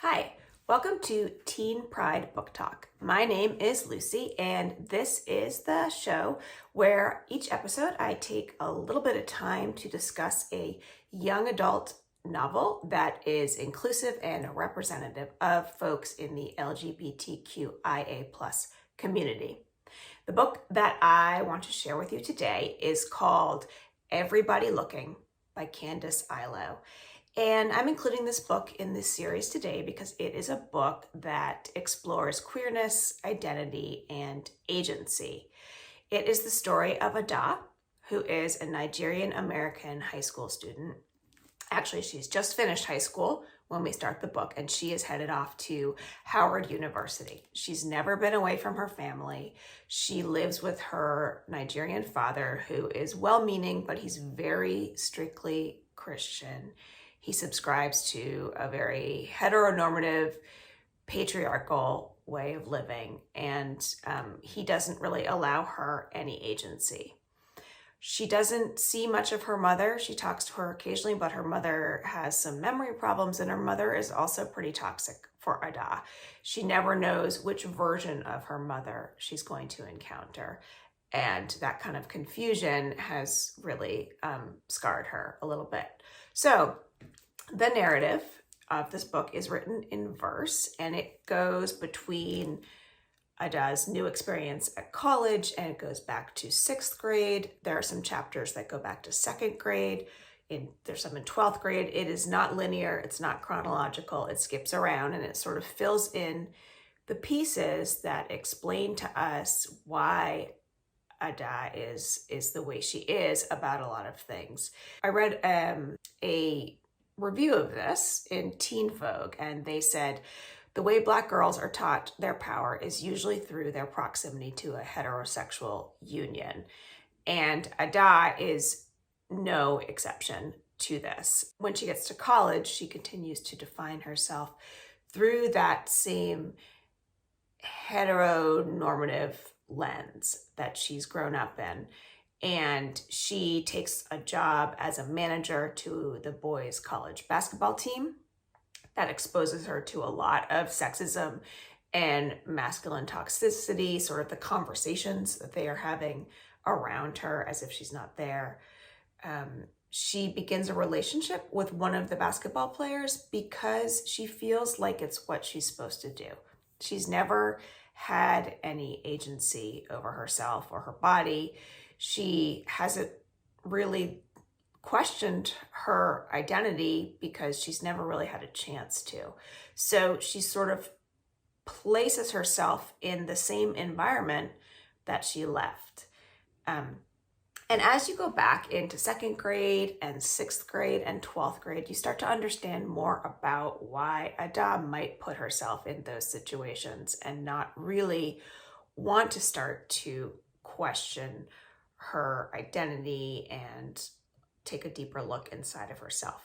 Hi, welcome to Teen Pride Book Talk. My name is Lucy, and this is the show where each episode I take a little bit of time to discuss a young adult novel that is inclusive and representative of folks in the LGBTQIA plus community. The book that I want to share with you today is called Everybody Looking by Candice Iloh. And I'm including this book in this series today because it is a book that explores queerness, identity, and agency. It is the story of Ada, who is a Nigerian American high school student. Actually, she's just finished high school when we start the book, and she is headed off to Howard University. She's never been away from her family. She lives with her Nigerian father, who is well-meaning, but he's very strictly Christian. He subscribes to a very heteronormative, patriarchal way of living, and he doesn't really allow her any agency. She doesn't see much of her mother. She talks to her occasionally, but her mother has some memory problems, and her mother is also pretty toxic for Ada. She never knows which version of her mother she's going to encounter, and that kind of confusion has really scarred her a little bit. So the narrative of this book is written in verse, and it goes between Ada's new experience at college, and it goes back to 6th grade. There are some chapters that go back to 2nd grade. There's some in 12th grade. It is not linear. It's not chronological. It skips around, and it sort of fills in the pieces that explain to us why Ada is the way she is about a lot of things. I read a review of this in Teen Vogue, and they said the way Black girls are taught their power is usually through their proximity to a heterosexual union. And Ada is no exception to this. When she gets to college, she continues to define herself through that same heteronormative lens that she's grown up in. And she takes a job as a manager to the boys' college basketball team. That exposes her to a lot of sexism and masculine toxicity, sort of the conversations that they are having around her as if she's not there. She begins a relationship with one of the basketball players because she feels like it's what she's supposed to do. She's never had any agency over herself or her body. She hasn't really questioned her identity because she's never really had a chance to. So she sort of places herself in the same environment that she left. And as you go back into 2nd grade and 6th grade and 12th grade, you start to understand more about why Ada might put herself in those situations and not really want to start to question her identity and take a deeper look inside of herself.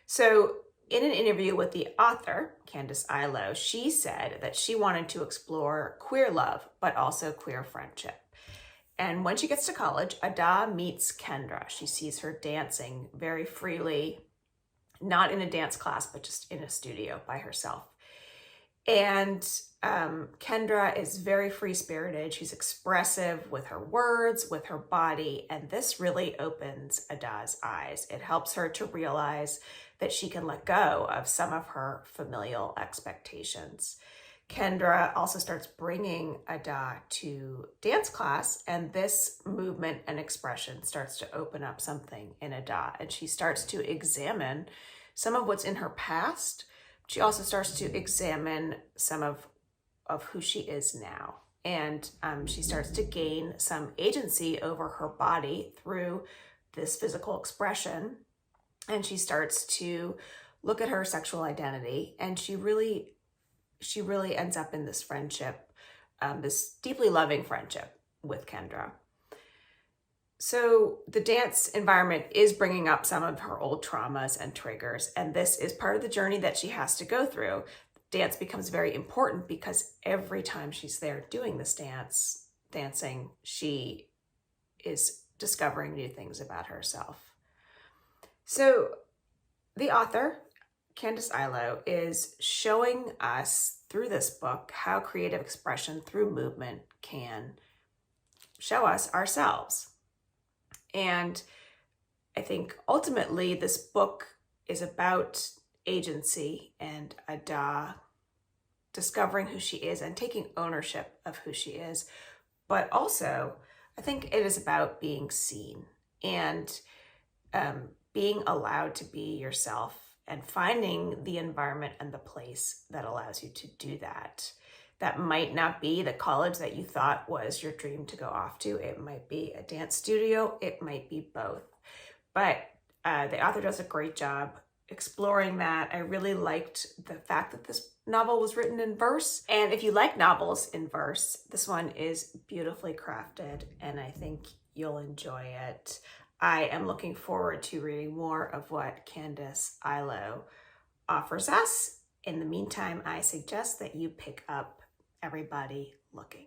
So in an interview with the author, Candice Iloh, she said that she wanted to explore queer love, but also queer friendship. And when she gets to college, Ada meets Kendra. She sees her dancing very freely, not in a dance class, but just in a studio by herself. And Kendra is very free-spirited. She's expressive with her words, with her body, and this really opens Ada's eyes. It helps her to realize that she can let go of some of her familial expectations. Kendra also starts bringing Ada to dance class, and this movement and expression starts to open up something in Ada, and she starts to examine some of what's in her past. She also starts to examine some of who she is now. And she starts to gain some agency over her body through this physical expression. And she starts to look at her sexual identity, and she really ends up in this friendship, this deeply loving friendship with Kendra. So the dance environment is bringing up some of her old traumas and triggers, and this is part of the journey that she has to go through. Dance becomes very important because every time she's there doing this dancing, she is discovering new things about herself. So the author, Candice Iloh is showing us through this book how creative expression through movement can show us ourselves. And I think ultimately this book is about agency and Ada discovering who she is and taking ownership of who she is. But also, I think it is about being seen and being allowed to be yourself and finding the environment and the place that allows you to do that. That might not be the college that you thought was your dream to go off to. It might be a dance studio. It might be both. But the author does a great job exploring that. I really liked the fact that this novel was written in verse. And if you like novels in verse, this one is beautifully crafted, and I think you'll enjoy it. I am looking forward to reading more of what Candice Iloh offers us. In the meantime, I suggest that you pick up Everybody Looking.